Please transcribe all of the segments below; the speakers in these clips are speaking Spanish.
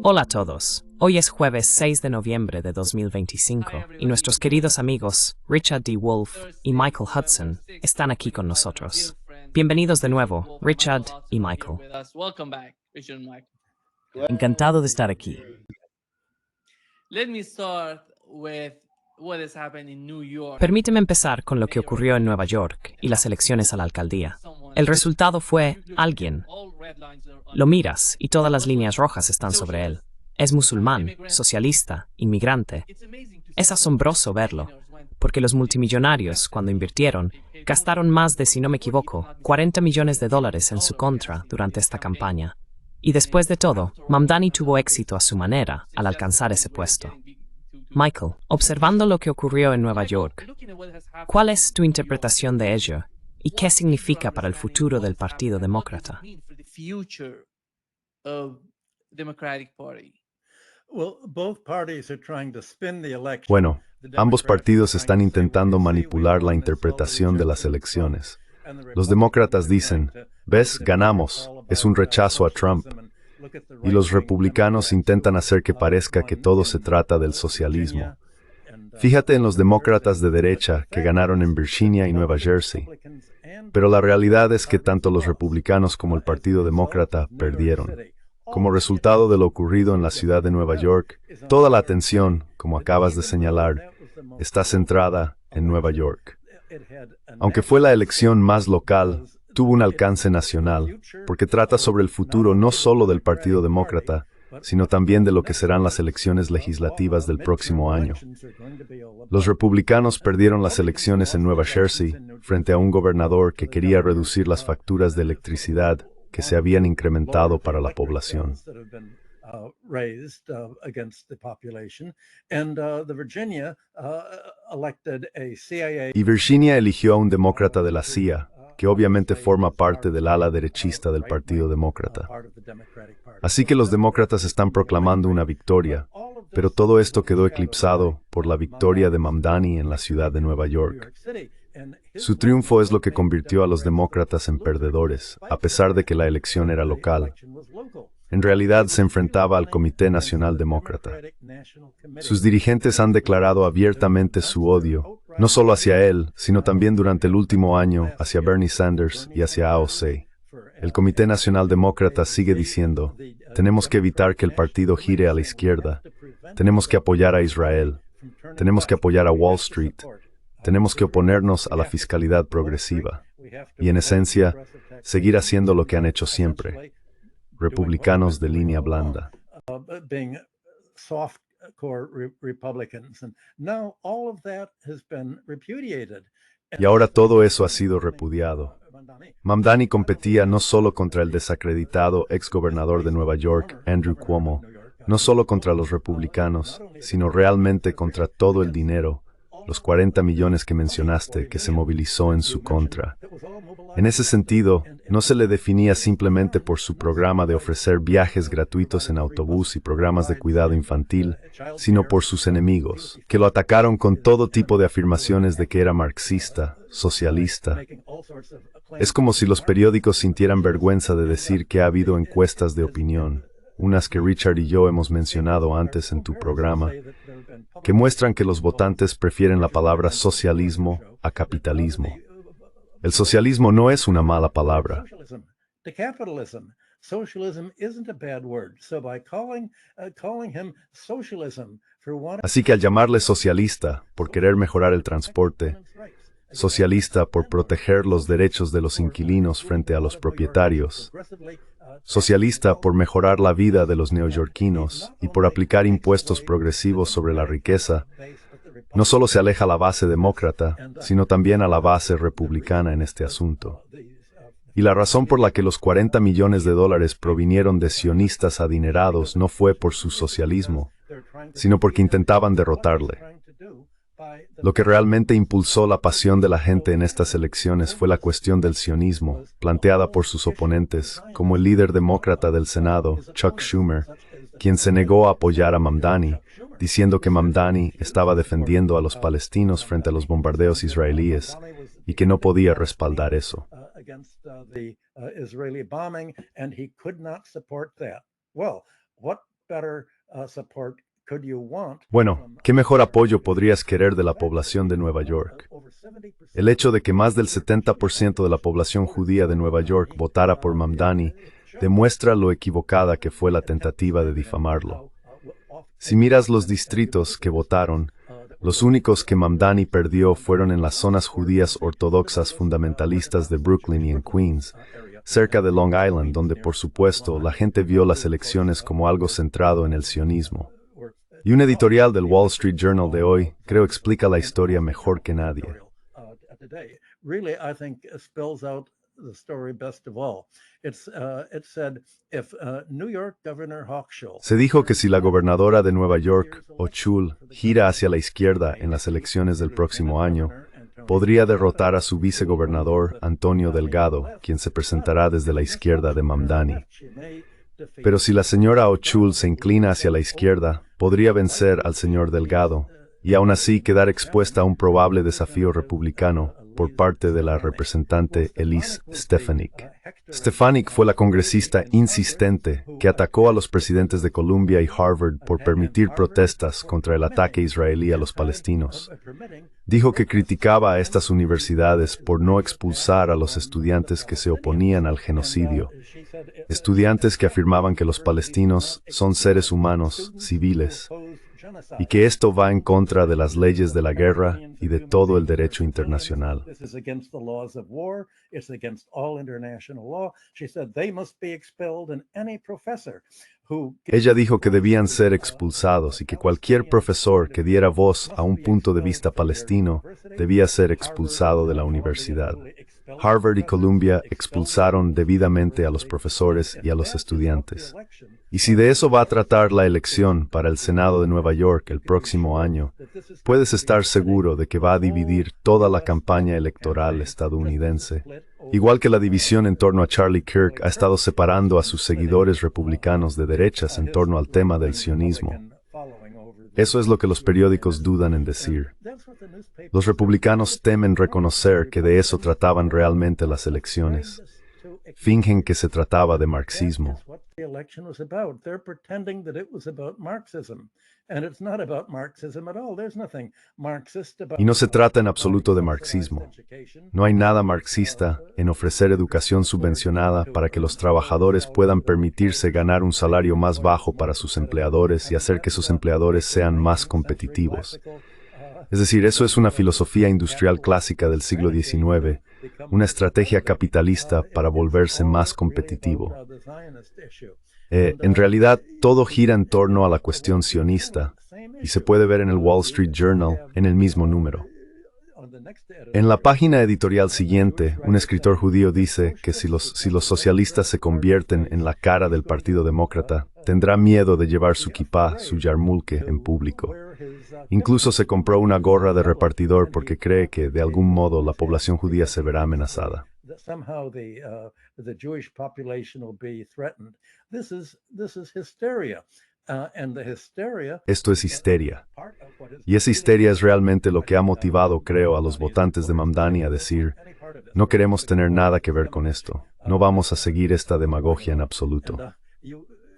Hola a todos. Hoy es jueves 6 de noviembre de 2025 y nuestros queridos amigos Richard D. Wolff y Michael Hudson están aquí con nosotros. Bienvenidos de nuevo, Richard y Michael. Encantado de estar aquí. Permíteme empezar con lo que ocurrió en Nueva York y las elecciones a la alcaldía. El resultado fue alguien. Lo miras y todas las líneas rojas están sobre él. Es musulmán, socialista, inmigrante. Es asombroso verlo, porque los multimillonarios, cuando invirtieron, gastaron más de, si no me equivoco, $40 millones en su contra durante esta campaña. Y después de todo, Mamdani tuvo éxito a su manera al alcanzar ese puesto. Michael, observando lo que ocurrió en Nueva York, ¿cuál es tu interpretación de ello y qué significa para el futuro del Partido Demócrata? Bueno, ambos partidos están intentando manipular la interpretación de las elecciones. Los demócratas dicen, ¿ves? Ganamos. Es un rechazo a Trump. Y los republicanos intentan hacer que parezca que todo se trata del socialismo. Fíjate en los demócratas de derecha que ganaron en Virginia y Nueva Jersey. Pero la realidad es que tanto los republicanos como el Partido Demócrata perdieron. Como resultado de lo ocurrido en la ciudad de Nueva York, toda la atención, como acabas de señalar, está centrada en Nueva York. Aunque fue la elección más local, tuvo un alcance nacional, porque trata sobre el futuro no solo del Partido Demócrata, sino también de lo que serán las elecciones legislativas del próximo año. Los republicanos perdieron las elecciones en Nueva Jersey frente a un gobernador que quería reducir las facturas de electricidad que se habían incrementado para la población. Y Virginia eligió a un demócrata de la CIA, que obviamente forma parte del ala derechista del Partido Demócrata. Así que los demócratas están proclamando una victoria, pero todo esto quedó eclipsado por la victoria de Mamdani en la ciudad de Nueva York. Su triunfo es lo que convirtió a los demócratas en perdedores, a pesar de que la elección era local. En realidad se enfrentaba al Comité Nacional Demócrata. Sus dirigentes han declarado abiertamente su odio, no solo hacia él, sino también durante el último año hacia Bernie Sanders y hacia AOC. El Comité Nacional Demócrata sigue diciendo, tenemos que evitar que el partido gire a la izquierda, tenemos que apoyar a Israel, tenemos que apoyar a Wall Street, tenemos que oponernos a la fiscalidad progresiva y, en esencia, seguir haciendo lo que han hecho siempre, republicanos de línea blanda. Y ahora todo eso ha sido repudiado. Mamdani competía no solo contra el desacreditado exgobernador de Nueva York, Andrew Cuomo, no solo contra los republicanos, sino realmente contra todo el dinero, los 40 millones que mencionaste, que se movilizó en su contra. En ese sentido, no se le definía simplemente por su programa de ofrecer viajes gratuitos en autobús y programas de cuidado infantil, sino por sus enemigos, que lo atacaron con todo tipo de afirmaciones de que era marxista, socialista. Es como si los periódicos sintieran vergüenza de decir que ha habido encuestas de opinión, unas que Richard y yo hemos mencionado antes en tu programa, que muestran que los votantes prefieren la palabra socialismo a capitalismo. El socialismo no es una mala palabra. Así que al llamarle socialista por querer mejorar el transporte, socialista por proteger los derechos de los inquilinos frente a los propietarios, socialista por mejorar la vida de los neoyorquinos y por aplicar impuestos progresivos sobre la riqueza, no solo se aleja a la base demócrata, sino también a la base republicana en este asunto. Y la razón por la que los $40 millones provinieron de sionistas adinerados no fue por su socialismo, sino porque intentaban derrotarle. Lo que realmente impulsó la pasión de la gente en estas elecciones fue la cuestión del sionismo, planteada por sus oponentes, como el líder demócrata del Senado, Chuck Schumer, quien se negó a apoyar a Mamdani, diciendo que Mamdani estaba defendiendo a los palestinos frente a los bombardeos israelíes y que no podía respaldar eso. Bueno, ¿qué mejor apoyo podrías querer de la población de Nueva York? El hecho de que más del 70% de la población judía de Nueva York votara por Mamdani demuestra lo equivocada que fue la tentativa de difamarlo. Si miras los distritos que votaron, los únicos que Mamdani perdió fueron en las zonas judías ortodoxas fundamentalistas de Brooklyn y en Queens, cerca de Long Island, donde por supuesto la gente vio las elecciones como algo centrado en el sionismo. Y un editorial del Wall Street Journal de hoy, creo, explica la historia mejor que nadie. Se dijo que si la gobernadora de Nueva York, Hochul, gira hacia la izquierda en las elecciones del próximo año, podría derrotar a su vicegobernador, Antonio Delgado, quien se presentará desde la izquierda de Mamdani. Pero si la señora Hochul se inclina hacia la izquierda, podría vencer al señor Delgado, y aún así quedar expuesta a un probable desafío republicano por parte de la representante Elise Stefanik. Stefanik fue la congresista insistente que atacó a los presidentes de Columbia y Harvard por permitir protestas contra el ataque israelí a los palestinos. Dijo que criticaba a estas universidades por no expulsar a los estudiantes que se oponían al genocidio, estudiantes que afirmaban que los palestinos son seres humanos, civiles, y que esto va en contra de las leyes de la guerra y de todo el derecho internacional. Ella dijo que debían ser expulsados y que cualquier profesor que diera voz a un punto de vista palestino debía ser expulsado de la universidad. Harvard y Columbia expulsaron debidamente a los profesores y a los estudiantes. Y si de eso va a tratar la elección para el Senado de Nueva York el próximo año, puedes estar seguro de que va a dividir toda la campaña electoral estadounidense. Igual que la división en torno a Charlie Kirk ha estado separando a sus seguidores republicanos de derechas en torno al tema del sionismo. Eso es lo que los periódicos dudan en decir. Los republicanos temen reconocer que de eso trataban realmente las elecciones. Fingen que se trataba de marxismo. Y no se trata en absoluto de marxismo. No hay nada marxista en ofrecer educación subvencionada para que los trabajadores puedan permitirse ganar un salario más bajo para sus empleadores y hacer que sus empleadores sean más competitivos. Es decir, eso es una filosofía industrial clásica del siglo XIX, una estrategia capitalista para volverse más competitivo. En realidad, todo gira en torno a la cuestión sionista, y se puede ver en el Wall Street Journal en el mismo número. En la página editorial siguiente, un escritor judío dice que si los socialistas se convierten en la cara del Partido Demócrata, tendrá miedo de llevar su kipá, su yarmulke, en público. Incluso se compró una gorra de repartidor porque cree que, de algún modo, la población judía se verá amenazada. Esto es histeria. Y esa histeria es realmente lo que ha motivado, creo, a los votantes de Mamdani a decir, no queremos tener nada que ver con esto. No vamos a seguir esta demagogia en absoluto.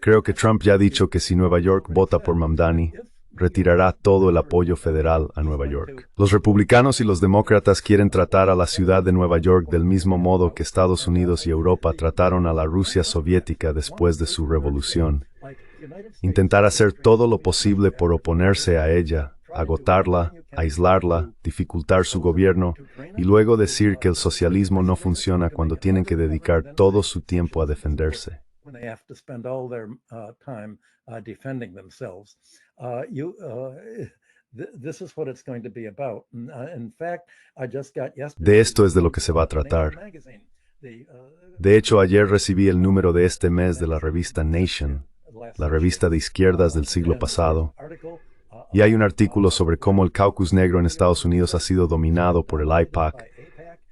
Creo que Trump ya ha dicho que si Nueva York vota por Mamdani, retirará todo el apoyo federal a Nueva York. Los republicanos y los demócratas quieren tratar a la ciudad de Nueva York del mismo modo que Estados Unidos y Europa trataron a la Rusia soviética después de su revolución. Intentar hacer todo lo posible por oponerse a ella, agotarla, aislarla, dificultar su gobierno y luego decir que el socialismo no funciona cuando tienen que dedicar todo su tiempo a defenderse. De esto es de lo que se va a tratar. De hecho, ayer recibí el número de este mes de la revista Nation, la revista de izquierdas del siglo pasado, y hay un artículo sobre cómo el caucus negro en Estados Unidos ha sido dominado por el AIPAC,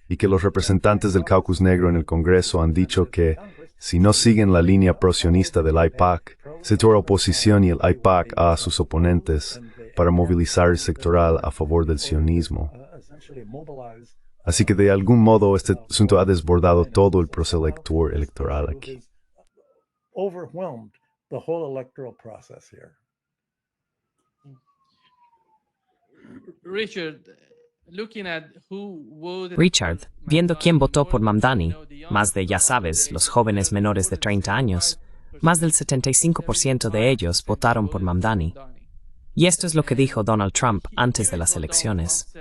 y que los representantes del caucus negro en el Congreso han dicho que, si no siguen la línea pro-sionista del AIPAC, se torna oposición y el AIPAC a sus oponentes para movilizar el sectoral a favor del sionismo. Así que de algún modo este asunto ha desbordado todo el proceso electoral aquí. the whole electoral process here. Richard, viendo quién votó por Mamdani, más de, ya sabes, los jóvenes menores de 30 años, más del 75% de ellos votaron por Mamdani. Y esto es lo que dijo Donald Trump antes de las elecciones.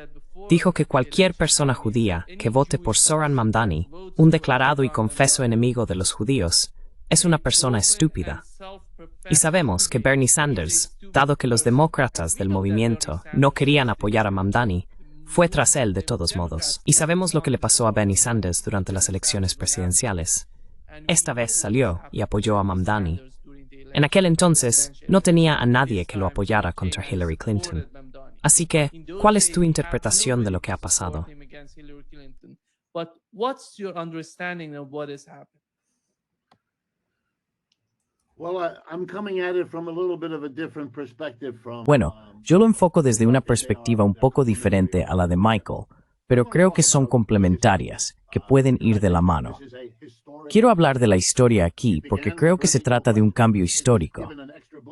Dijo que cualquier persona judía que vote por Zohran Mamdani, un declarado y confeso enemigo de los judíos, es una persona estúpida. Y sabemos que Bernie Sanders, dado que los demócratas del movimiento no querían apoyar a Mamdani, fue tras él de todos modos. Y sabemos lo que le pasó a Bernie Sanders durante las elecciones presidenciales. Esta vez salió y apoyó a Mamdani. En aquel entonces, no tenía a nadie que lo apoyara contra Hillary Clinton. Así que, ¿cuál es tu interpretación de lo que ha pasado? Bueno, yo lo enfoco desde una perspectiva un poco diferente a la de Michael, pero creo que son complementarias, que pueden ir de la mano. Quiero hablar de la historia aquí porque creo que se trata de un cambio histórico.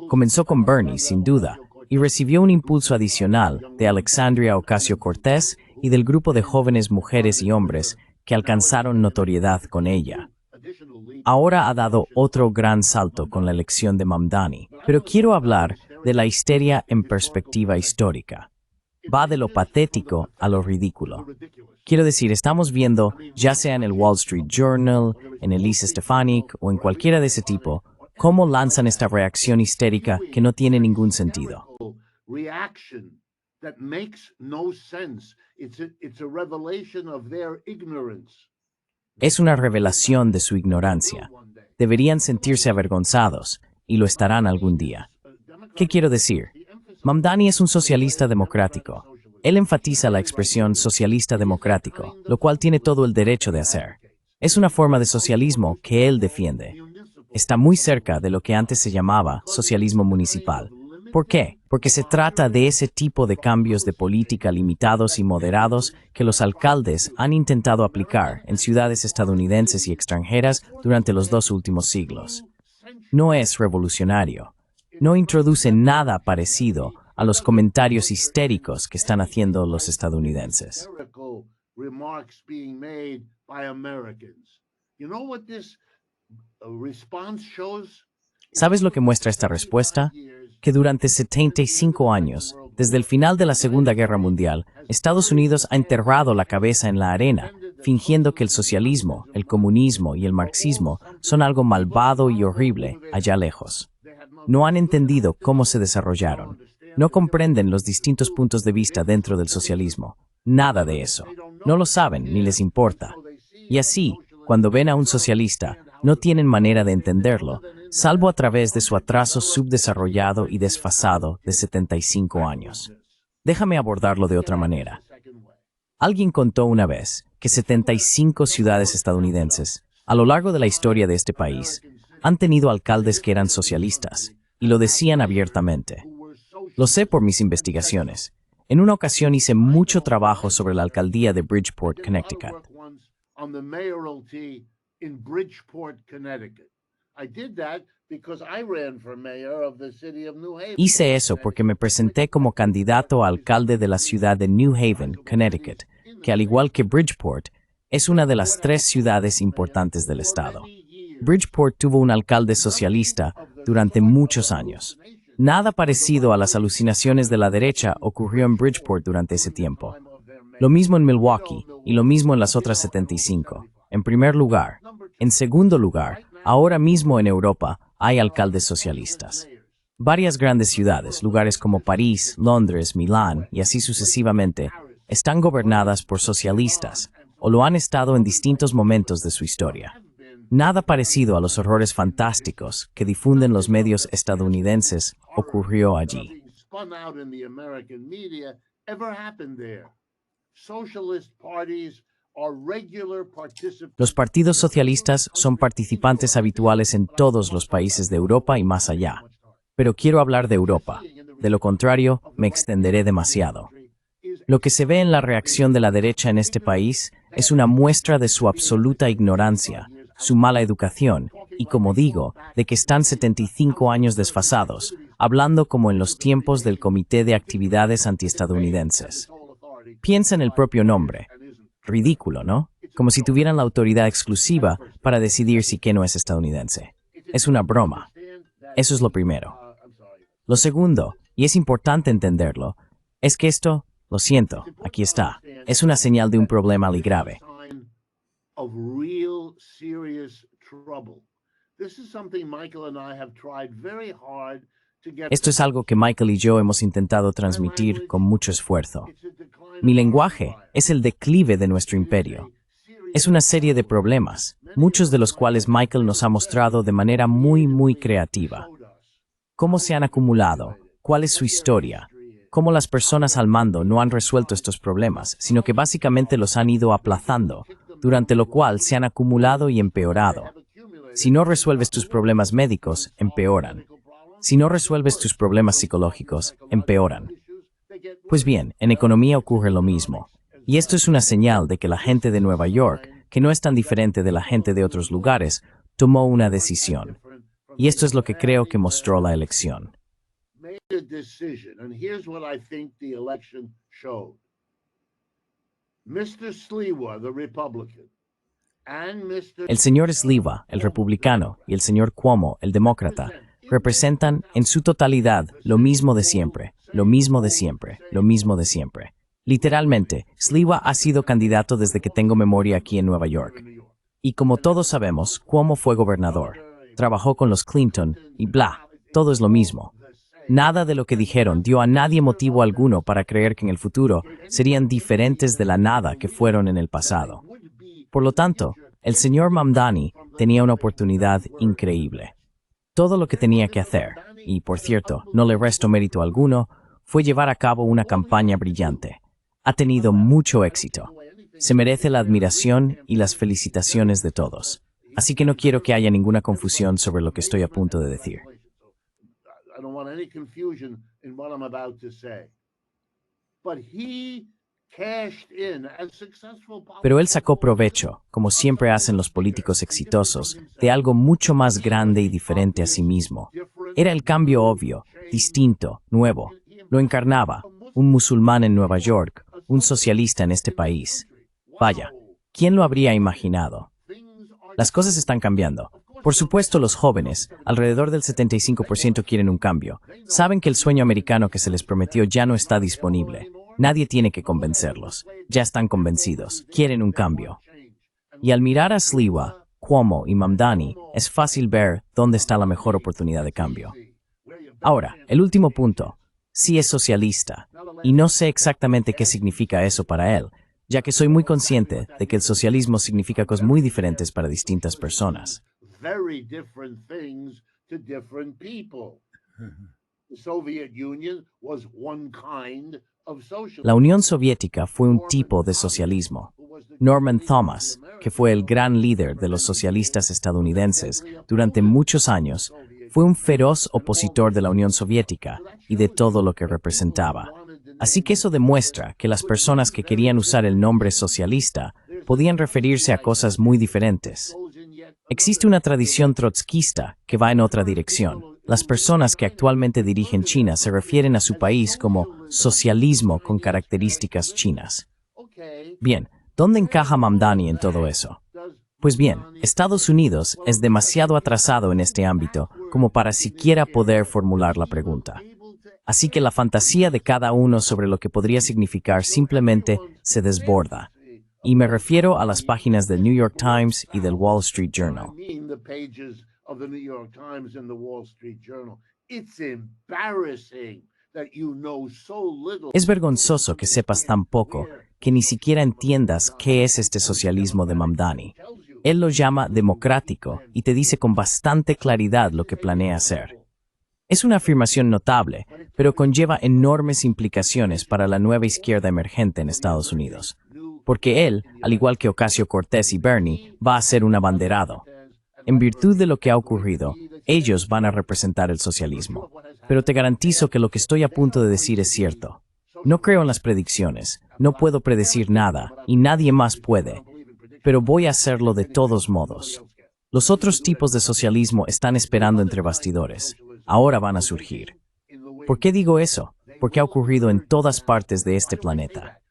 Comenzó con Bernie, sin duda, y recibió un impulso adicional de Alexandria Ocasio-Cortez y del grupo de jóvenes mujeres y hombres que alcanzaron notoriedad con ella. Ahora ha dado otro gran salto con la elección de Mamdani, pero quiero hablar de la histeria en perspectiva histórica. Va de lo patético a lo ridículo. Quiero decir, estamos viendo, ya sea en el Wall Street Journal, en el Lisa Stefanik o en cualquiera de ese tipo, cómo lanzan esta reacción histérica que no tiene ningún sentido. Es una revelación de su ignorancia. Deberían sentirse avergonzados, y lo estarán algún día. ¿Qué quiero decir? Mamdani es un socialista democrático. Él enfatiza la expresión socialista democrático, lo cual tiene todo el derecho de hacer. Es una forma de socialismo que él defiende. Está muy cerca de lo que antes se llamaba socialismo municipal. ¿Por qué? Porque se trata de ese tipo de cambios de política limitados y moderados que los alcaldes han intentado aplicar en ciudades estadounidenses y extranjeras durante los 2 últimos siglos. No es revolucionario. No introduce nada parecido a los comentarios histéricos que están haciendo los estadounidenses. ¿Sabes lo que muestra esta respuesta? Que durante 75 años, desde el final de la Segunda Guerra Mundial, Estados Unidos ha enterrado la cabeza en la arena, fingiendo que el socialismo, el comunismo y el marxismo son algo malvado y horrible allá lejos. No han entendido cómo se desarrollaron. No comprenden los distintos puntos de vista dentro del socialismo. Nada de eso. No lo saben ni les importa. Y así, cuando ven a un socialista, no tienen manera de entenderlo, salvo a través de su atraso subdesarrollado y desfasado de 75 años. Déjame abordarlo de otra manera. Alguien contó una vez que 75 ciudades estadounidenses, a lo largo de la historia de este país, han tenido alcaldes que eran socialistas, y lo decían abiertamente. Lo sé por mis investigaciones. En una ocasión hice mucho trabajo sobre la alcaldía de Bridgeport, Connecticut. Hice eso porque me presenté como candidato a alcalde de la ciudad de New Haven, Connecticut, que al igual que Bridgeport, es una de las 3 ciudades importantes del estado. Bridgeport tuvo un alcalde socialista durante muchos años. Nada parecido a las alucinaciones de la derecha ocurrió en Bridgeport durante ese tiempo. Lo mismo en Milwaukee y lo mismo en las otras 75. En primer lugar. En segundo lugar, ahora mismo en Europa hay alcaldes socialistas. Varias grandes ciudades, lugares como París, Londres, Milán y así sucesivamente, están gobernadas por socialistas o lo han estado en distintos momentos de su historia. Nada parecido a los horrores fantásticos que difunden los medios estadounidenses ocurrió allí. Los partidos socialistas son participantes habituales en todos los países de Europa y más allá. Pero quiero hablar de Europa. De lo contrario, me extenderé demasiado. Lo que se ve en la reacción de la derecha en este país es una muestra de su absoluta ignorancia, su mala educación y como digo, de que están 75 años desfasados, hablando como en los tiempos del Comité de Actividades Antiestadounidenses. Piensa en el propio nombre. Ridículo, ¿no? Como si tuvieran la autoridad exclusiva para decidir si qué no es estadounidense. Es una broma. Eso es lo primero. Lo segundo, y es importante entenderlo, es que esto, lo siento, aquí está, es una señal de un problema muy grave. Esto es algo que Michael y yo hemos intentado transmitir con mucho esfuerzo. Mi lenguaje es el declive de nuestro imperio. Es una serie de problemas, muchos de los cuales Michael nos ha mostrado de manera muy creativa. ¿Cómo se han acumulado? ¿Cuál es su historia? Cómo las personas al mando no han resuelto estos problemas, sino que básicamente los han ido aplazando, durante lo cual se han acumulado y empeorado. Si no resuelves tus problemas médicos, empeoran. Si no resuelves tus problemas psicológicos, empeoran. Pues bien, en economía ocurre lo mismo. Y esto es una señal de que la gente de Nueva York, que no es tan diferente de la gente de otros lugares, tomó una decisión. Y esto es lo que creo que mostró la elección. El señor Sliwa, el republicano, y el señor Cuomo, el demócrata, representan en su totalidad lo mismo de siempre, lo mismo de siempre, lo mismo de siempre. Literalmente, Sliwa ha sido candidato desde que tengo memoria aquí en Nueva York. Y como todos sabemos, Cuomo fue gobernador, trabajó con los Clinton y bla, todo es lo mismo. Nada de lo que dijeron dio a nadie motivo alguno para creer que en el futuro serían diferentes de la nada que fueron en el pasado. Por lo tanto, el señor Mamdani tenía una oportunidad increíble. Todo lo que tenía que hacer, y por cierto, no le resto mérito alguno, fue llevar a cabo una campaña brillante. Ha tenido mucho éxito. Se merece la admiración y las felicitaciones de todos. Así que no quiero que haya ninguna confusión sobre lo que estoy a punto de decir. Pero él sacó provecho, como siempre hacen los políticos exitosos, de algo mucho más grande y diferente a sí mismo. Era el cambio obvio, distinto, nuevo. Lo encarnaba, un musulmán en Nueva York, un socialista en este país. Vaya, ¿quién lo habría imaginado? Las cosas están cambiando. Por supuesto, los jóvenes, alrededor del 75% quieren un cambio. Saben que el sueño americano que se les prometió ya no está disponible. Nadie tiene que convencerlos. Ya están convencidos. Quieren un cambio. Y al mirar a Sliwa, Cuomo y Mamdani, es fácil ver dónde está la mejor oportunidad de cambio. Ahora, el último punto. Sí es socialista. Y no sé exactamente qué significa eso para él, ya que soy muy consciente de que el socialismo significa cosas muy diferentes para distintas personas. La Unión Soviética fue un tipo de socialismo. Norman Thomas, que fue el gran líder de los socialistas estadounidenses durante muchos años, fue un feroz opositor de la Unión Soviética y de todo lo que representaba. Así que eso demuestra que las personas que querían usar el nombre socialista podían referirse a cosas muy diferentes. Existe una tradición trotskista que va en otra dirección. Las personas que actualmente dirigen China se refieren a su país como socialismo con características chinas. Bien, ¿dónde encaja Mamdani en todo eso? Pues bien, Estados Unidos es demasiado atrasado en este ámbito como para siquiera poder formular la pregunta. Así que la fantasía de cada uno sobre lo que podría significar simplemente se desborda. Y me refiero a las páginas del New York Times y del Wall Street Journal. Es vergonzoso que sepas tan poco que ni siquiera entiendas qué es este socialismo de Mamdani. Él lo llama democrático y te dice con bastante claridad lo que planea hacer. Es una afirmación notable, pero conlleva enormes implicaciones para la nueva izquierda emergente en Estados Unidos. Porque él, al igual que Ocasio-Cortez y Bernie, va a ser un abanderado. En virtud de lo que ha ocurrido, ellos van a representar el socialismo. Pero te garantizo que lo que estoy a punto de decir es cierto. No creo en las predicciones, no puedo predecir nada, y nadie más puede. Pero voy a hacerlo de todos modos. Los otros tipos de socialismo están esperando entre bastidores. Ahora van a surgir. ¿Por qué digo eso? Porque ha ocurrido en todas partes de este planeta.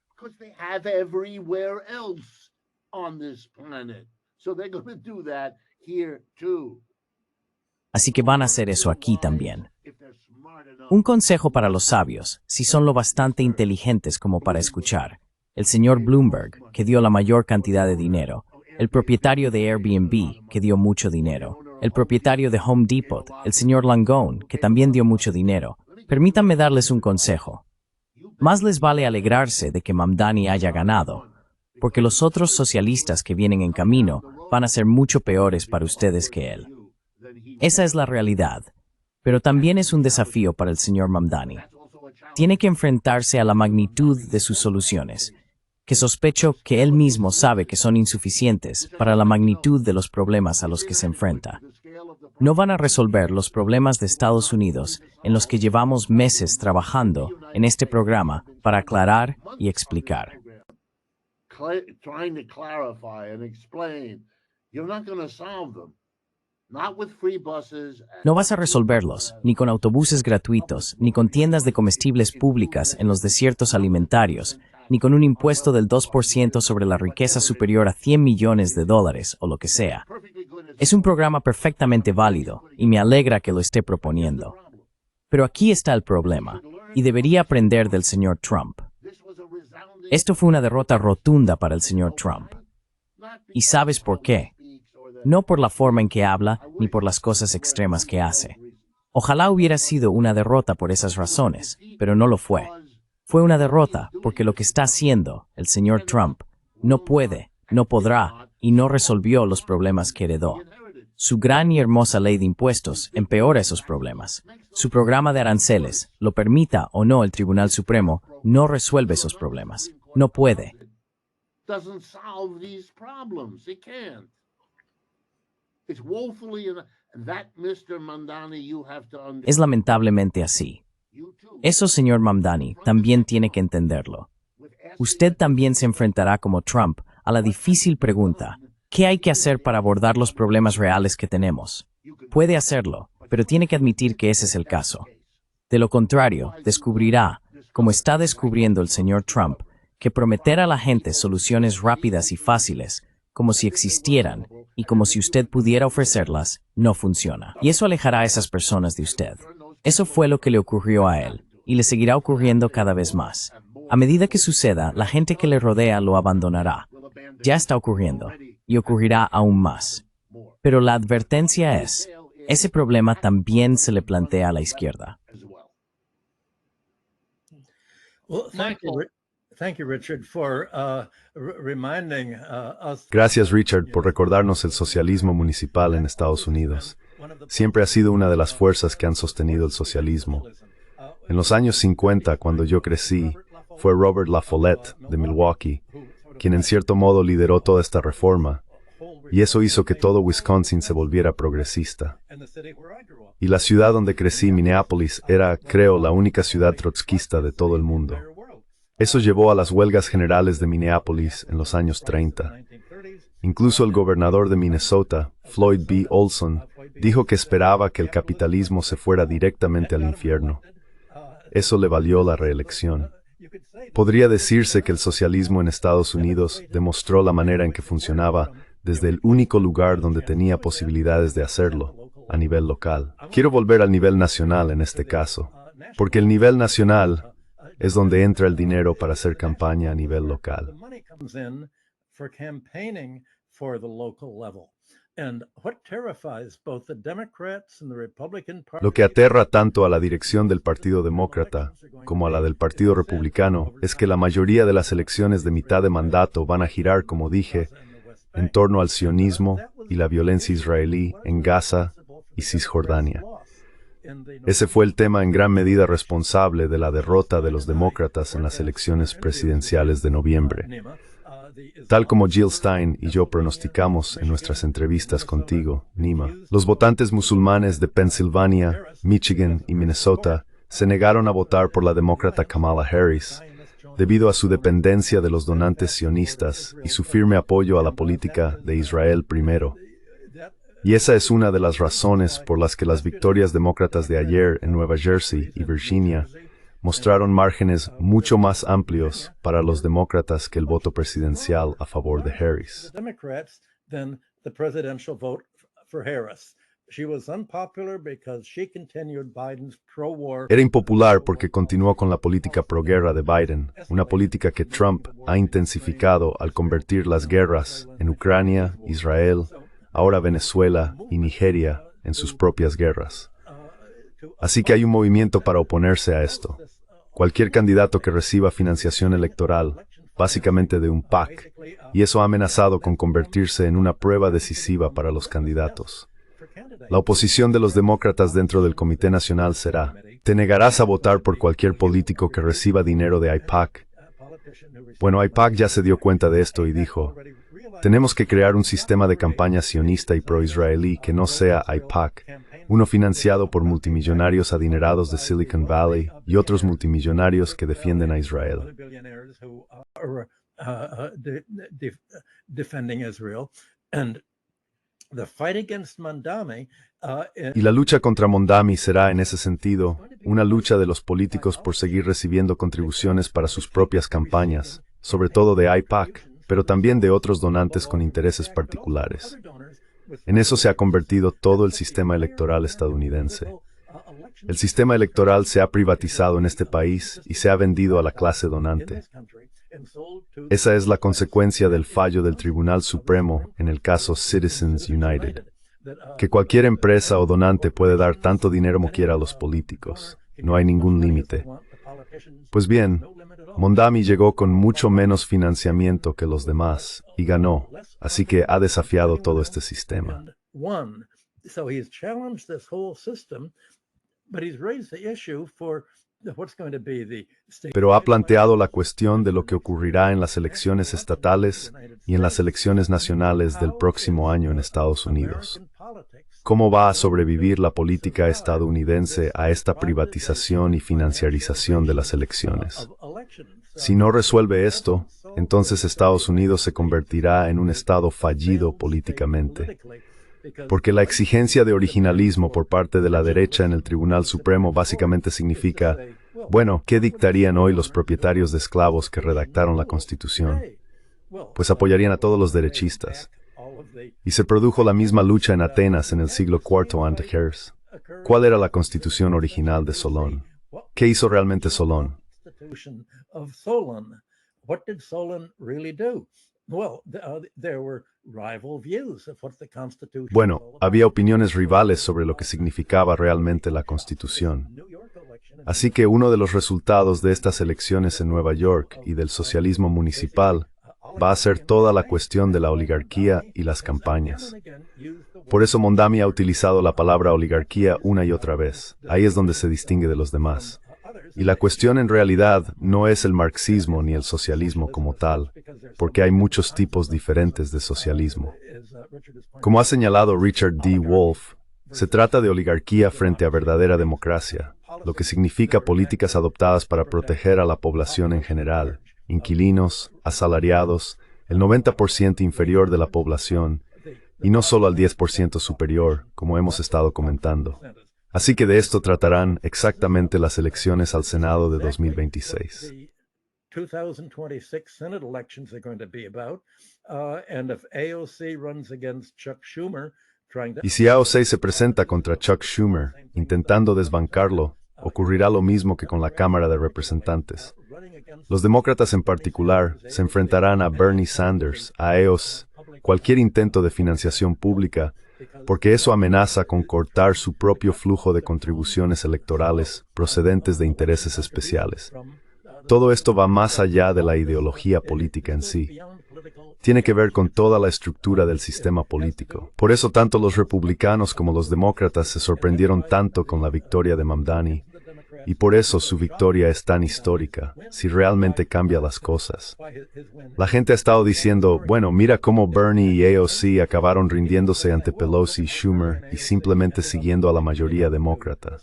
Así que van a hacer eso aquí también. Un consejo para los sabios, si son lo bastante inteligentes como para escuchar. El señor Bloomberg, que dio la mayor cantidad de dinero. El propietario de Airbnb, que dio mucho dinero. El propietario de Home Depot, el señor Langone, que también dio mucho dinero. Permítanme darles un consejo. Más les vale alegrarse de que Mamdani haya ganado, porque los otros socialistas que vienen en camino van a ser mucho peores para ustedes que él. Esa es la realidad, pero también es un desafío para el señor Mamdani. Tiene que enfrentarse a la magnitud de sus soluciones, que sospecho que él mismo sabe que son insuficientes para la magnitud de los problemas a los que se enfrenta. No van a resolver los problemas de Estados Unidos en los que llevamos meses trabajando en este programa para aclarar y explicar. No vas a resolverlos, ni con autobuses gratuitos, ni con tiendas de comestibles públicas en los desiertos alimentarios, ni con un impuesto del 2% sobre la riqueza superior a $100 millones o lo que sea. Es un programa perfectamente válido, y me alegra que lo esté proponiendo. Pero aquí está el problema, y debería aprender del señor Trump. Esto fue una derrota rotunda para el señor Trump. ¿Y sabes por qué? No por la forma en que habla, ni por las cosas extremas que hace. Ojalá hubiera sido una derrota por esas razones, pero no lo fue. Fue una derrota porque lo que está haciendo el señor Trump no puede, no podrá y no resolvió los problemas que heredó. Su gran y hermosa ley de impuestos empeora esos problemas. Su programa de aranceles, lo permita o no el Tribunal Supremo, no resuelve esos problemas. No puede. Es lamentablemente así. Eso, señor Mamdani, también tiene que entenderlo. Usted también se enfrentará como Trump a la difícil pregunta, ¿qué hay que hacer para abordar los problemas reales que tenemos? Puede hacerlo, pero tiene que admitir que ese es el caso. De lo contrario, descubrirá, como está descubriendo el señor Trump, que prometer a la gente soluciones rápidas y fáciles, como si existieran, y como si usted pudiera ofrecerlas, no funciona. Y eso alejará a esas personas de usted. Eso fue lo que le ocurrió a él, y le seguirá ocurriendo cada vez más. A medida que suceda, la gente que le rodea lo abandonará. Ya está ocurriendo, y ocurrirá aún más. Pero la advertencia es, ese problema también se le plantea a la izquierda. Gracias, Richard, por recordarnos el socialismo municipal en Estados Unidos. Siempre ha sido una de las fuerzas que han sostenido el socialismo. En los años 50, cuando yo crecí, fue Robert La Follette, de Milwaukee, quien en cierto modo lideró toda esta reforma, y eso hizo que todo Wisconsin se volviera progresista. Y la ciudad donde crecí, Minneapolis, era, creo, la única ciudad trotskista de todo el mundo. Eso llevó a las huelgas generales de Minneapolis en los años 30. Incluso el gobernador de Minnesota, Floyd B. Olson, dijo que esperaba que el capitalismo se fuera directamente al infierno. Eso le valió la reelección. Podría decirse que el socialismo en Estados Unidos demostró la manera en que funcionaba desde el único lugar donde tenía posibilidades de hacerlo, a nivel local. Quiero volver al nivel nacional en este caso, porque el nivel nacional es donde entra el dinero para hacer campaña a nivel local. Lo que aterra tanto a la dirección del Partido Demócrata como a la del Partido Republicano es que la mayoría de las elecciones de mitad de mandato van a girar, como dije, en torno al sionismo y la violencia israelí en Gaza y Cisjordania. Ese fue el tema en gran medida responsable de la derrota de los demócratas en las elecciones presidenciales de noviembre. Tal como Jill Stein y yo pronosticamos en nuestras entrevistas contigo, Nima, los votantes musulmanes de Pensilvania, Michigan y Minnesota se negaron a votar por la demócrata Kamala Harris debido a su dependencia de los donantes sionistas y su firme apoyo a la política de Israel primero. Y esa es una de las razones por las que las victorias demócratas de ayer en Nueva Jersey y Virginia mostraron márgenes mucho más amplios para los demócratas que el voto presidencial a favor de Harris. Era impopular porque continuó con la política pro-guerra de Biden, una política que Trump ha intensificado al convertir las guerras en Ucrania, Israel, ahora Venezuela y Nigeria en sus propias guerras. Así que hay un movimiento para oponerse a esto. Cualquier candidato que reciba financiación electoral, básicamente de un PAC, y eso ha amenazado con convertirse en una prueba decisiva para los candidatos. La oposición de los demócratas dentro del Comité Nacional será: ¿te negarás a votar por cualquier político que reciba dinero de AIPAC? Bueno, AIPAC ya se dio cuenta de esto y dijo: tenemos que crear un sistema de campaña sionista y pro-israelí que no sea AIPAC, uno financiado por multimillonarios adinerados de Silicon Valley y otros multimillonarios que defienden a Israel. Y la lucha contra Mondami será, en ese sentido, una lucha de los políticos por seguir recibiendo contribuciones para sus propias campañas, sobre todo de AIPAC, pero también de otros donantes con intereses particulares. En eso se ha convertido todo el sistema electoral estadounidense. El sistema electoral se ha privatizado en este país y se ha vendido a la clase donante. Esa es la consecuencia del fallo del Tribunal Supremo en el caso Citizens United, que cualquier empresa o donante puede dar tanto dinero como quiera a los políticos. No hay ningún límite. Pues bien, Mondami llegó con mucho menos financiamiento que los demás y ganó, así que ha desafiado todo este sistema. Pero ha planteado la cuestión de lo que ocurrirá en las elecciones estatales y en las elecciones nacionales del próximo año en Estados Unidos. ¿Cómo va a sobrevivir la política estadounidense a esta privatización y financiarización de las elecciones? Si no resuelve esto, entonces Estados Unidos se convertirá en un estado fallido políticamente. Porque la exigencia de originalismo por parte de la derecha en el Tribunal Supremo básicamente significa: bueno, ¿qué dictarían hoy los propietarios de esclavos que redactaron la Constitución? Pues apoyarían a todos los derechistas. Y se produjo la misma lucha en Atenas en el siglo IV a.C. ¿Cuál era la Constitución original de Solón? ¿Qué hizo realmente Solón? Bueno, había opiniones rivales sobre lo que significaba realmente la Constitución. Así que uno de los resultados de estas elecciones en Nueva York y del socialismo municipal va a ser toda la cuestión de la oligarquía y las campañas. Por eso Mondami ha utilizado la palabra oligarquía una y otra vez. Ahí es donde se distingue de los demás. Y la cuestión en realidad no es el marxismo ni el socialismo como tal, porque hay muchos tipos diferentes de socialismo. Como ha señalado Richard D. Wolff, se trata de oligarquía frente a verdadera democracia, lo que significa políticas adoptadas para proteger a la población en general, inquilinos, asalariados, el 90% inferior de la población, y no solo al 10% superior, como hemos estado comentando. Así que de esto tratarán exactamente las elecciones al Senado de 2026. Y si AOC se presenta contra Chuck Schumer, intentando desbancarlo, ocurrirá lo mismo que con la Cámara de Representantes. Los demócratas en particular se enfrentarán a Bernie Sanders, a AOC, cualquier intento de financiación pública, porque eso amenaza con cortar su propio flujo de contribuciones electorales procedentes de intereses especiales. Todo esto va más allá de la ideología política en sí. Tiene que ver con toda la estructura del sistema político. Por eso tanto los republicanos como los demócratas se sorprendieron tanto con la victoria de Mamdani. Y por eso su victoria es tan histórica, si realmente cambia las cosas. La gente ha estado diciendo: bueno, mira cómo Bernie y AOC acabaron rindiéndose ante Pelosi y Schumer y simplemente siguiendo a la mayoría demócrata.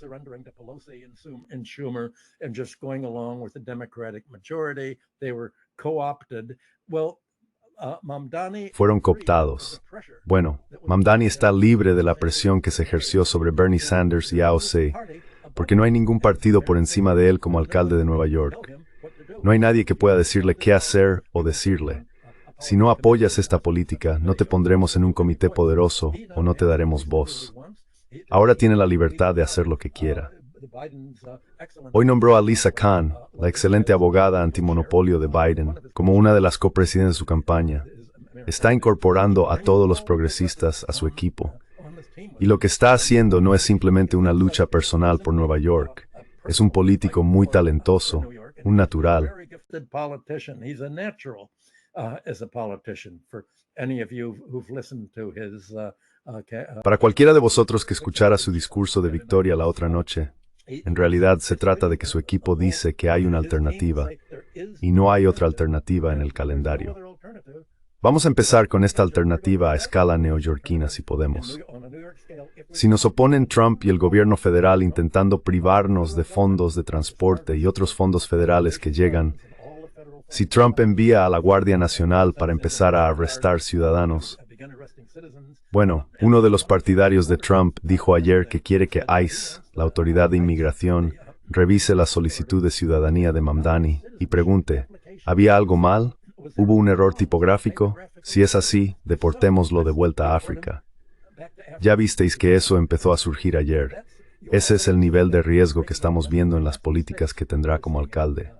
Fueron cooptados. Bueno, Mamdani está libre de la presión que se ejerció sobre Bernie Sanders y AOC, porque no hay ningún partido por encima de él como alcalde de Nueva York. No hay nadie que pueda decirle qué hacer o decirle. Si no apoyas esta política, no te pondremos en un comité poderoso o no te daremos voz. Ahora tiene la libertad de hacer lo que quiera. Hoy nombró a Lisa Khan, la excelente abogada antimonopolio de Biden, como una de las copresidentas de su campaña. Está incorporando a todos los progresistas a su equipo. Y lo que está haciendo no es simplemente una lucha personal por Nueva York. Es un político muy talentoso, un natural. Para cualquiera de vosotros que escuchara su discurso de victoria la otra noche, en realidad se trata de que su equipo dice que hay una alternativa, y no hay otra alternativa en el calendario. Vamos a empezar con esta alternativa a escala neoyorquina si podemos. Si nos oponen Trump y el gobierno federal intentando privarnos de fondos de transporte y otros fondos federales que llegan, si Trump envía a la Guardia Nacional para empezar a arrestar ciudadanos. Bueno, uno de los partidarios de Trump dijo ayer que quiere que ICE, la autoridad de inmigración, revise la solicitud de ciudadanía de Mamdani y pregunte, ¿había algo mal? ¿Hubo un error tipográfico? Si es así, deportémoslo de vuelta a África. Ya visteis que eso empezó a surgir ayer. Ese es el nivel de riesgo que estamos viendo en las políticas que tendrá como alcalde.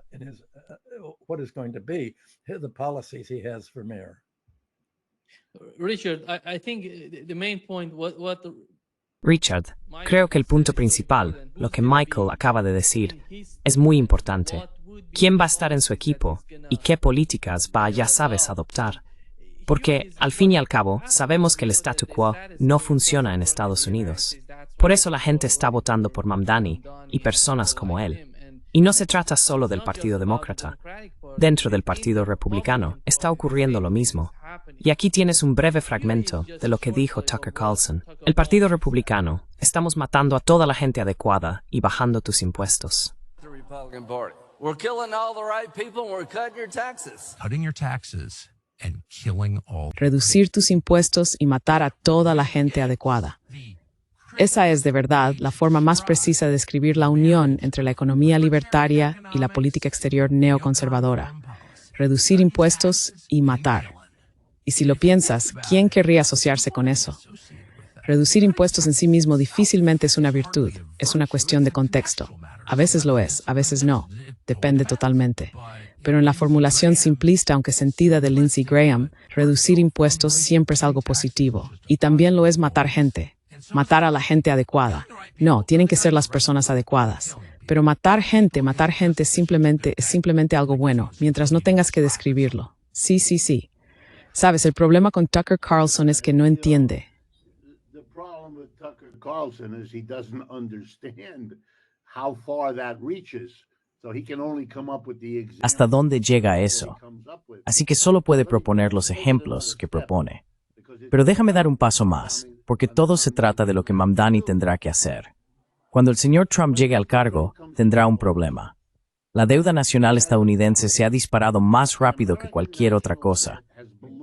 Richard, creo que el punto principal, lo que Michael acaba de decir, es muy importante. ¿Quién va a estar en su equipo y qué políticas va, ya sabes, adoptar? Porque, al fin y al cabo, sabemos que el statu quo no funciona en Estados Unidos. Por eso la gente está votando por Mamdani y personas como él. Y no se trata solo del Partido Demócrata. Dentro del Partido Republicano está ocurriendo lo mismo. Y aquí tienes un breve fragmento de lo que dijo Tucker Carlson. El Partido Republicano, estamos matando a toda la gente adecuada y bajando tus impuestos. We're killing all the right people and we're cutting your taxes. Cutting your taxes and killing all. Reducir tus impuestos y matar a toda la gente adecuada. Esa es, de verdad, la forma más precisa de describir la unión entre la economía libertaria y la política exterior neoconservadora. Reducir impuestos y matar. Y si lo piensas, ¿quién querría asociarse con eso? Reducir impuestos en sí mismo difícilmente es una virtud, es una cuestión de contexto. A veces lo es, a veces no. Depende totalmente. Pero en la formulación simplista, aunque sentida de Lindsey Graham, reducir impuestos siempre es algo positivo. Y también lo es matar gente. Matar a la gente adecuada. No, tienen que ser las personas adecuadas. Pero matar gente es simplemente algo bueno, mientras no tengas que describirlo. Sí. Sabes, el problema con Tucker Carlson es que no entiende. ¿Hasta dónde llega eso? Así que solo puede proponer los ejemplos que propone. Pero déjame dar un paso más, porque todo se trata de lo que Mamdani tendrá que hacer. Cuando el señor Trump llegue al cargo, tendrá un problema. La deuda nacional estadounidense se ha disparado más rápido que cualquier otra cosa.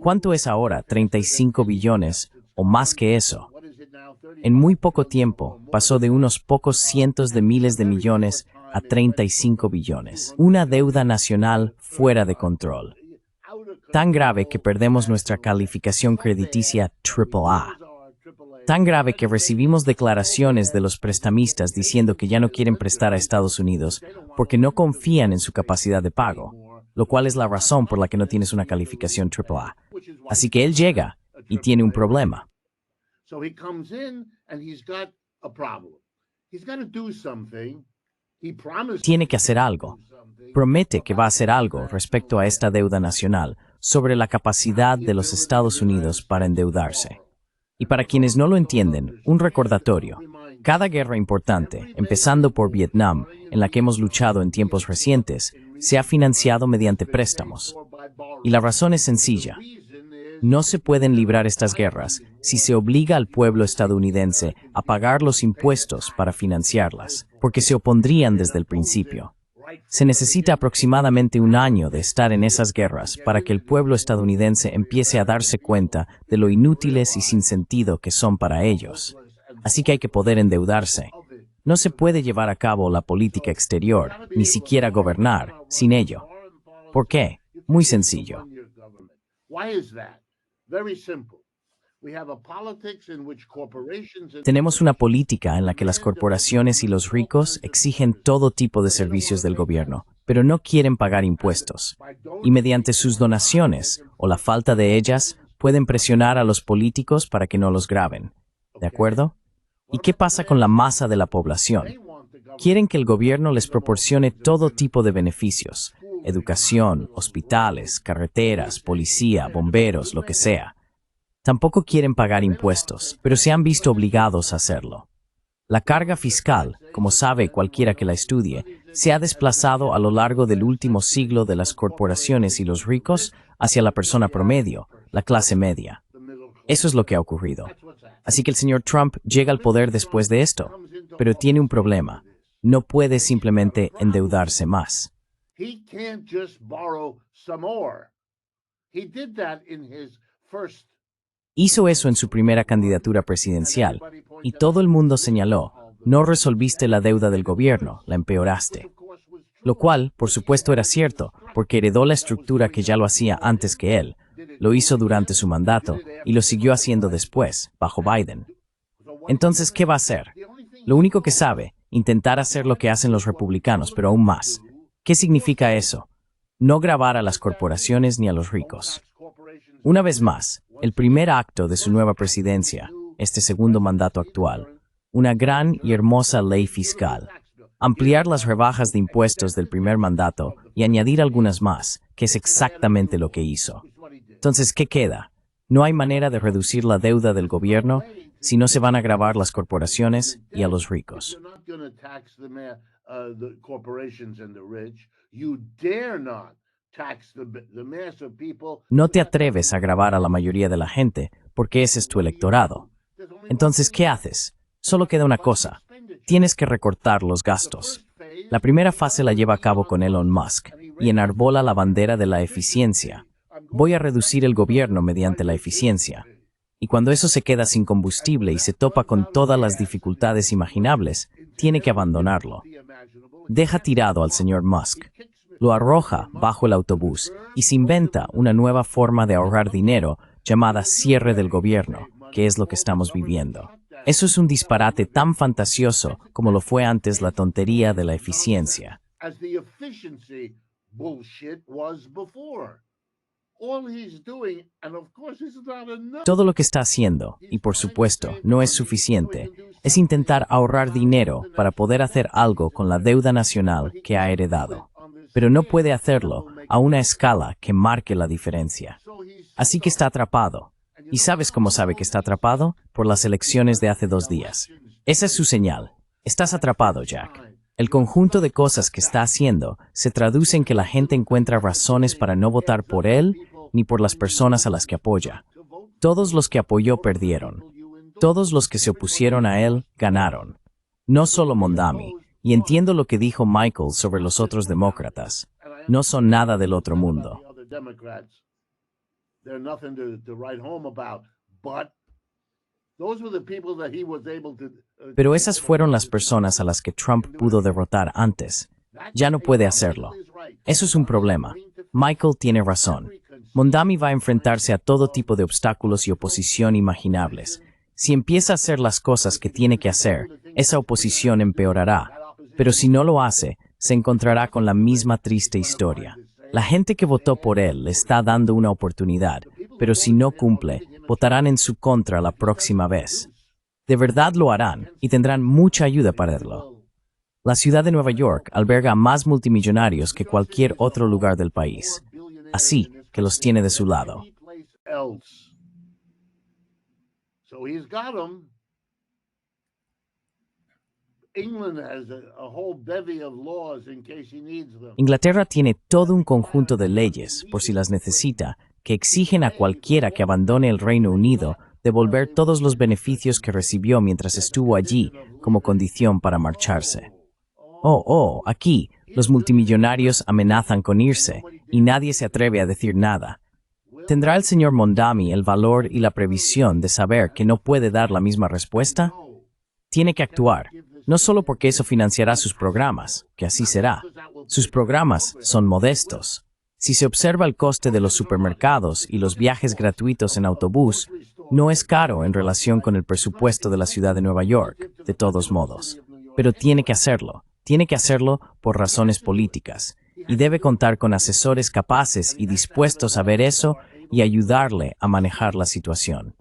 ¿Cuánto es ahora? ¿35 billones o más que eso? En muy poco tiempo, pasó de unos pocos cientos de miles de millones a 35 billones. Una deuda nacional fuera de control. Tan grave que perdemos nuestra calificación crediticia AAA. Tan grave que recibimos declaraciones de los prestamistas diciendo que ya no quieren prestar a Estados Unidos porque no confían en su capacidad de pago, lo cual es la razón por la que no tienes una calificación AAA. Así que él llega y tiene un problema. Tiene que hacer algo. Promete que va a hacer algo respecto a esta deuda nacional sobre la capacidad de los Estados Unidos para endeudarse. Y para quienes no lo entienden, un recordatorio. Cada guerra importante, empezando por Vietnam, en la que hemos luchado en tiempos recientes, se ha financiado mediante préstamos. Y la razón es sencilla. No se pueden librar estas guerras si se obliga al pueblo estadounidense a pagar los impuestos para financiarlas, porque se opondrían desde el principio. Se necesita aproximadamente un año de estar en esas guerras para que el pueblo estadounidense empiece a darse cuenta de lo inútiles y sin sentido que son para ellos. Así que hay que poder endeudarse. No se puede llevar a cabo la política exterior, ni siquiera gobernar, sin ello. ¿Por qué? Muy sencillo. Tenemos una política en la que las corporaciones y los ricos exigen todo tipo de servicios del gobierno, pero no quieren pagar impuestos. Y mediante sus donaciones, o la falta de ellas, pueden presionar a los políticos para que no los graben. ¿De acuerdo? ¿Y qué pasa con la masa de la población? Quieren que el gobierno les proporcione todo tipo de beneficios: educación, hospitales, carreteras, policía, bomberos, lo que sea. Tampoco quieren pagar impuestos, pero se han visto obligados a hacerlo. La carga fiscal, como sabe cualquiera que la estudie, se ha desplazado a lo largo del último siglo de las corporaciones y los ricos hacia la persona promedio, la clase media. Eso es lo que ha ocurrido. Así que el señor Trump llega al poder después de esto, pero tiene un problema. No puede simplemente endeudarse más. Hizo eso en su primera candidatura presidencial, y todo el mundo señaló: no resolviste la deuda del gobierno, la empeoraste. Lo cual, por supuesto, era cierto, porque heredó la estructura que ya lo hacía antes que él. Lo hizo durante su mandato, y lo siguió haciendo después, bajo Biden. Entonces, ¿qué va a hacer? Lo único que sabe: intentar hacer lo que hacen los republicanos, pero aún más. ¿Qué significa eso? No gravar a las corporaciones ni a los ricos. Una vez más, el primer acto de su nueva presidencia, este segundo mandato actual, una gran y hermosa ley fiscal. Ampliar las rebajas de impuestos del primer mandato y añadir algunas más, que es exactamente lo que hizo. Entonces, ¿qué queda? No hay manera de reducir la deuda del gobierno si no se van a gravar las corporaciones y a los ricos. No te atreves a gravar a la mayoría de la gente porque ese es tu electorado. Entonces, ¿qué haces? Solo queda una cosa: tienes que recortar los gastos. La primera fase la lleva a cabo con Elon Musk y enarbola la bandera de la eficiencia. Voy a reducir el gobierno mediante la eficiencia. Y cuando eso se queda sin combustible y se topa con todas las dificultades imaginables, tiene que abandonarlo. Deja tirado al señor Musk. Lo arroja bajo el autobús y se inventa una nueva forma de ahorrar dinero llamada cierre del gobierno, que es lo que estamos viviendo. Eso es un disparate tan fantasioso como lo fue antes la tontería de la eficiencia. Todo lo que está haciendo, y por supuesto no es suficiente, es intentar ahorrar dinero para poder hacer algo con la deuda nacional que ha heredado. Pero no puede hacerlo a una escala que marque la diferencia. Así que está atrapado. ¿Y sabes cómo sabe que está atrapado? Por las elecciones de hace 2 días. Esa es su señal. Estás atrapado, Jack. El conjunto de cosas que está haciendo se traduce en que la gente encuentra razones para no votar por él ni por las personas a las que apoya. Todos los que apoyó perdieron. Todos los que se opusieron a él ganaron. No solo Mondami. Y entiendo lo que dijo Michael sobre los otros demócratas. No son nada del otro mundo. Pero esas fueron las personas a las que Trump pudo derrotar antes. Ya no puede hacerlo. Eso es un problema. Michael tiene razón. Mondami va a enfrentarse a todo tipo de obstáculos y oposición imaginables. Si empieza a hacer las cosas que tiene que hacer, esa oposición empeorará. Pero si no lo hace, se encontrará con la misma triste historia. La gente que votó por él le está dando una oportunidad, pero si no cumple, votarán en su contra la próxima vez. De verdad lo harán, y tendrán mucha ayuda para hacerlo. La ciudad de Nueva York alberga a más multimillonarios que cualquier otro lugar del país. Así que los tiene de su lado. Inglaterra tiene todo un conjunto de leyes, por si las necesita, que exigen a cualquiera que abandone el Reino Unido devolver todos los beneficios que recibió mientras estuvo allí como condición para marcharse. Aquí, Los multimillonarios amenazan con irse y nadie se atreve a decir nada. ¿Tendrá el señor Mondami el valor y la previsión de saber que no puede dar la misma respuesta? Tiene que actuar, no solo porque eso financiará sus programas, que así será. Sus programas son modestos. Si se observa el coste de los supermercados y los viajes gratuitos en autobús, no es caro en relación con el presupuesto de la ciudad de Nueva York, de todos modos. Pero tiene que hacerlo. Tiene que hacerlo por razones políticas. Y debe contar con asesores capaces y dispuestos a ver eso y ayudarle a manejar la situación.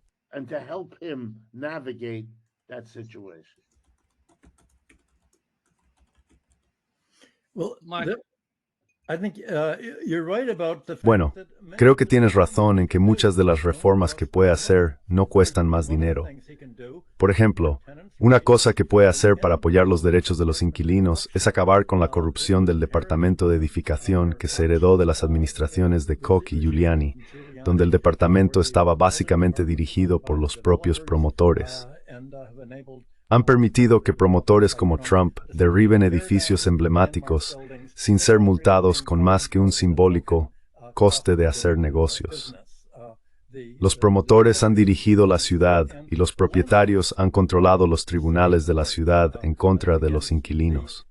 Bueno, creo que tienes razón en que muchas de las reformas que puede hacer no cuestan más dinero. Por ejemplo, una cosa que puede hacer para apoyar los derechos de los inquilinos es acabar con la corrupción del Departamento de Edificación que se heredó de las administraciones de Koch y Giuliani, donde el departamento estaba básicamente dirigido por los propios promotores. Han permitido que promotores como Trump derriben edificios emblemáticos sin ser multados con más que un simbólico coste de hacer negocios. Los promotores han dirigido la ciudad y los propietarios han controlado los tribunales de la ciudad en contra de los inquilinos.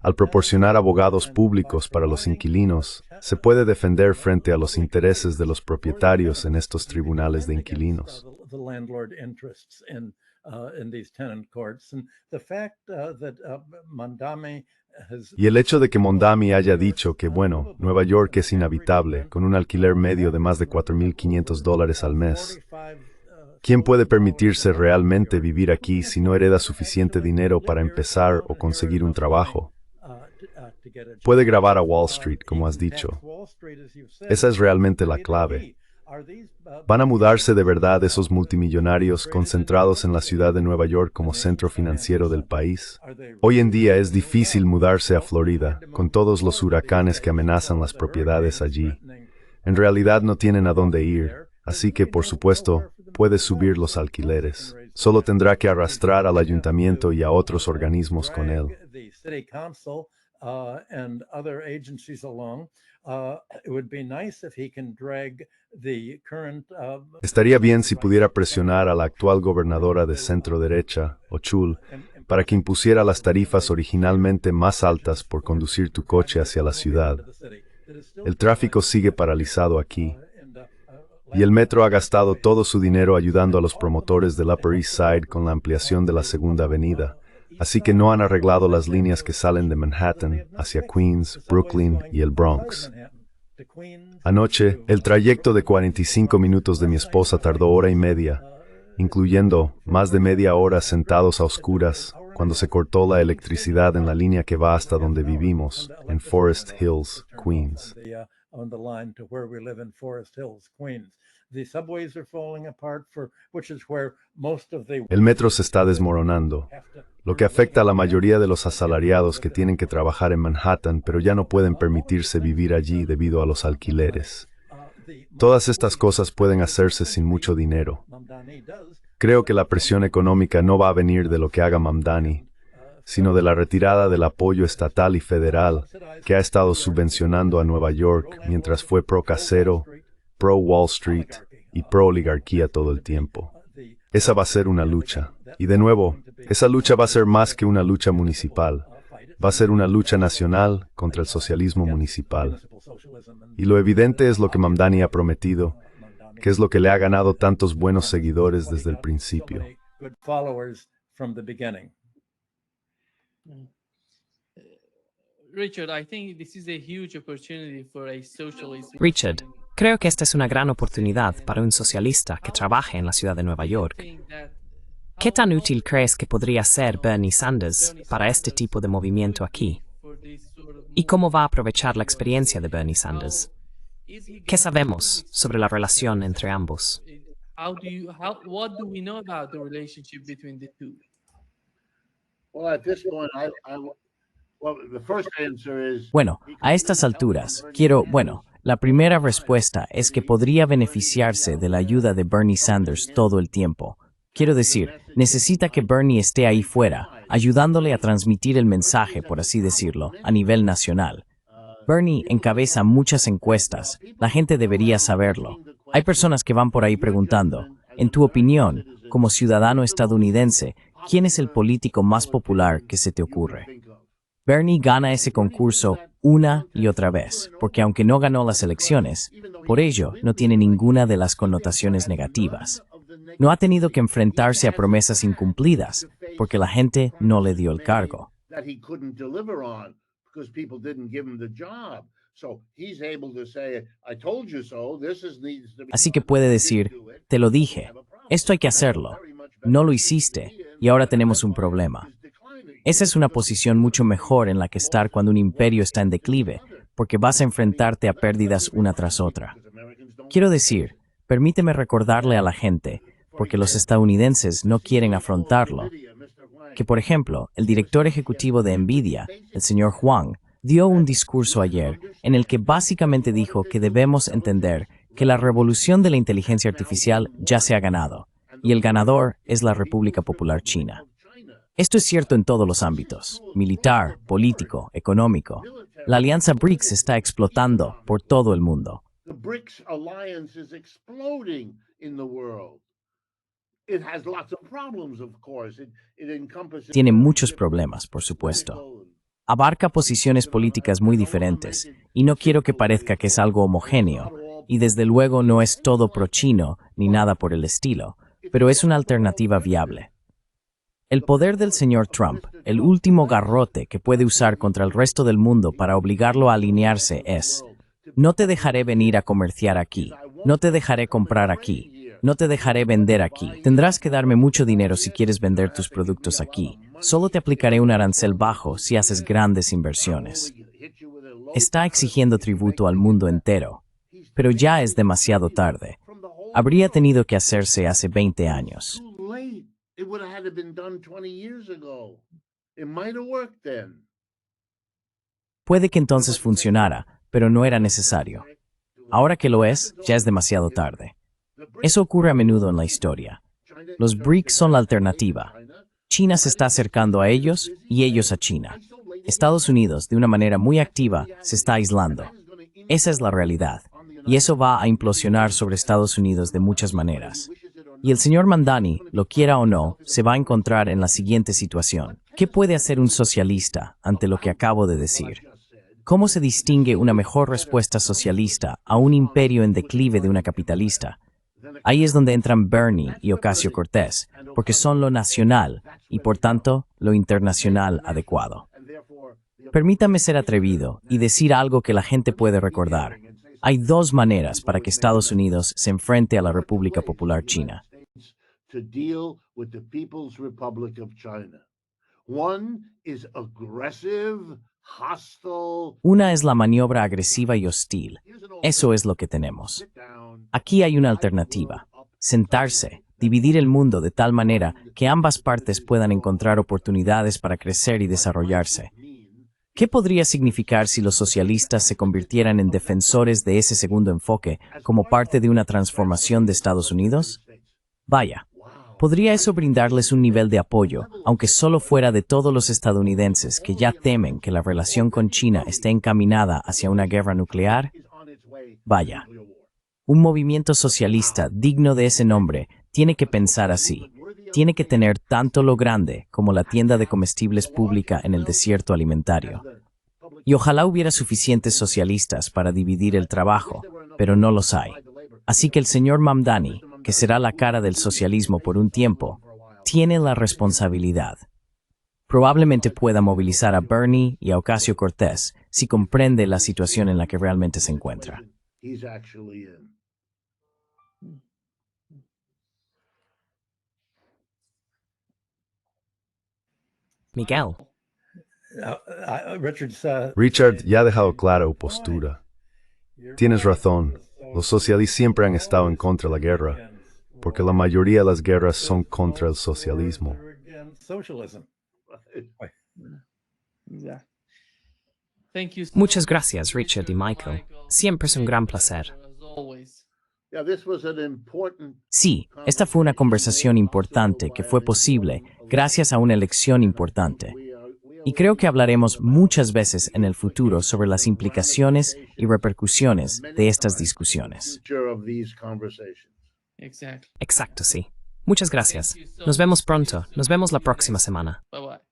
Al proporcionar abogados públicos para los inquilinos, se puede defender frente a los intereses de los propietarios en estos tribunales de inquilinos. Y el hecho de que Mondami haya dicho que, bueno, Nueva York es inhabitable, con un alquiler medio de más de $4,500 al mes. ¿Quién puede permitirse realmente vivir aquí si no hereda suficiente dinero para empezar o conseguir un trabajo? Puede grabar a Wall Street, como has dicho. Esa es realmente la clave. ¿Van a mudarse de verdad esos multimillonarios concentrados en la ciudad de Nueva York como centro financiero del país? Hoy en día es difícil mudarse a Florida, con todos los huracanes que amenazan las propiedades allí. En realidad no tienen a dónde ir, así que, por supuesto, puede subir los alquileres. Solo tendrá que arrastrar al ayuntamiento y a otros organismos con él. Estaría bien si pudiera presionar a la actual gobernadora de centro derecha, Hochul, para que impusiera las tarifas originalmente más altas por conducir tu coche hacia la ciudad. El tráfico sigue paralizado aquí. Y el metro ha gastado todo su dinero ayudando a los promotores del Upper East Side con la ampliación de la Segunda Avenida. Así que no han arreglado las líneas que salen de Manhattan hacia Queens, Brooklyn y el Bronx. Anoche, el trayecto de 45 minutos de mi esposa tardó hora y media, incluyendo más de media hora sentados a oscuras cuando se cortó la electricidad en la línea que va hasta donde vivimos, en Forest Hills, Queens. El metro se está desmoronando, lo que afecta a la mayoría de los asalariados que tienen que trabajar en Manhattan, pero ya no pueden permitirse vivir allí debido a los alquileres. Todas estas cosas pueden hacerse sin mucho dinero. Creo que la presión económica no va a venir de lo que haga Mamdani, sino de la retirada del apoyo estatal y federal que ha estado subvencionando a Nueva York mientras fue pro-casero, pro-Wall Street y pro-oligarquía todo el tiempo. Esa va a ser una lucha. Y de nuevo, esa lucha va a ser más que una lucha municipal. Va a ser una lucha nacional contra el socialismo municipal. Y lo evidente es lo que Mamdani ha prometido, que es lo que le ha ganado tantos buenos seguidores desde el principio. Richard, creo que esta es una gran oportunidad para un socialista que trabaje en la ciudad de Nueva York. ¿Qué tan útil crees que podría ser Bernie Sanders para este tipo de movimiento aquí? ¿Y cómo va a aprovechar la experiencia de Bernie Sanders? ¿Qué sabemos sobre la relación entre ambos? Bueno, a estas alturas, la primera respuesta es que podría beneficiarse de la ayuda de Bernie Sanders todo el tiempo. Quiero decir, necesita que Bernie esté ahí fuera, ayudándole a transmitir el mensaje, por así decirlo, a nivel nacional. Bernie encabeza muchas encuestas. La gente debería saberlo. Hay personas que van por ahí preguntando, en tu opinión, como ciudadano estadounidense, ¿quién es el político más popular que se te ocurre? Bernie gana ese concurso una y otra vez, porque aunque no ganó las elecciones, por ello no tiene ninguna de las connotaciones negativas. No ha tenido que enfrentarse a promesas incumplidas, porque la gente no le dio el cargo. Así que puede decir, te lo dije, esto hay que hacerlo, no lo hiciste, y ahora tenemos un problema. Esa es una posición mucho mejor en la que estar cuando un imperio está en declive, porque vas a enfrentarte a pérdidas una tras otra. Quiero decir, permíteme recordarle a la gente, porque los estadounidenses no quieren afrontarlo, que por ejemplo, el director ejecutivo de Nvidia, el señor Huang, dio un discurso ayer en el que básicamente dijo que debemos entender que la revolución de la inteligencia artificial ya se ha ganado, y el ganador es la República Popular China. Esto es cierto en todos los ámbitos, militar, político, económico. La alianza BRICS está explotando por todo el mundo. Tiene muchos problemas, por supuesto. Abarca posiciones políticas muy diferentes, y no quiero que parezca que es algo homogéneo, y desde luego no es todo pro-chino ni nada por el estilo, pero es una alternativa viable. El poder del señor Trump, el último garrote que puede usar contra el resto del mundo para obligarlo a alinearse es: no te dejaré venir a comerciar aquí, no te dejaré comprar aquí, no te dejaré vender aquí. Tendrás que darme mucho dinero si quieres vender tus productos aquí. Solo te aplicaré un arancel bajo si haces grandes inversiones. Está exigiendo tributo al mundo entero, pero ya es demasiado tarde. Habría tenido que hacerse hace 20 años. Puede que entonces funcionara, pero no era necesario. Ahora que lo es, ya es demasiado tarde. Eso ocurre a menudo en la historia. Los BRICS son la alternativa. China se está acercando a ellos y ellos a China. Estados Unidos, de una manera muy activa, se está aislando. Esa es la realidad, y eso va a implosionar sobre Estados Unidos de muchas maneras. Y el señor Mamdani, lo quiera o no, se va a encontrar en la siguiente situación. ¿Qué puede hacer un socialista ante lo que acabo de decir? ¿Cómo se distingue una mejor respuesta socialista a un imperio en declive de una capitalista? Ahí es donde entran Bernie y Ocasio-Cortez, porque son lo nacional y, por tanto, lo internacional adecuado. Permítame ser atrevido y decir algo que la gente puede recordar. Hay dos maneras para que Estados Unidos se enfrente a la República Popular China. Una es la maniobra agresiva y hostil. Eso es lo que tenemos. Aquí hay una alternativa: sentarse, dividir el mundo de tal manera que ambas partes puedan encontrar oportunidades para crecer y desarrollarse. ¿Qué podría significar si los socialistas se convirtieran en defensores de ese segundo enfoque como parte de una transformación de Estados Unidos? Vaya, ¿podría eso brindarles un nivel de apoyo, aunque solo fuera de todos los estadounidenses que ya temen que la relación con China esté encaminada hacia una guerra nuclear? Vaya, un movimiento socialista digno de ese nombre tiene que pensar así. Tiene que tener tanto lo grande como la tienda de comestibles pública en el desierto alimentario. Y ojalá hubiera suficientes socialistas para dividir el trabajo, pero no los hay. Así que el señor Mamdani, que será la cara del socialismo por un tiempo, tiene la responsabilidad. Probablemente pueda movilizar a Bernie y a Ocasio-Cortez si comprende la situación en la que realmente se encuentra. Miguel, Richard ya ha dejado clara su postura. Tienes razón, los socialistas siempre han estado en contra de la guerra, porque la mayoría de las guerras son contra el socialismo. muchas gracias, Richard y Michael. Siempre es un gran placer. Sí, esta fue una conversación importante que fue posible gracias a una elección importante. Y creo que hablaremos muchas veces en el futuro sobre las implicaciones y repercusiones de estas discusiones. Exacto, sí. Muchas gracias. Nos vemos pronto. Nos vemos la próxima semana. Bye bye.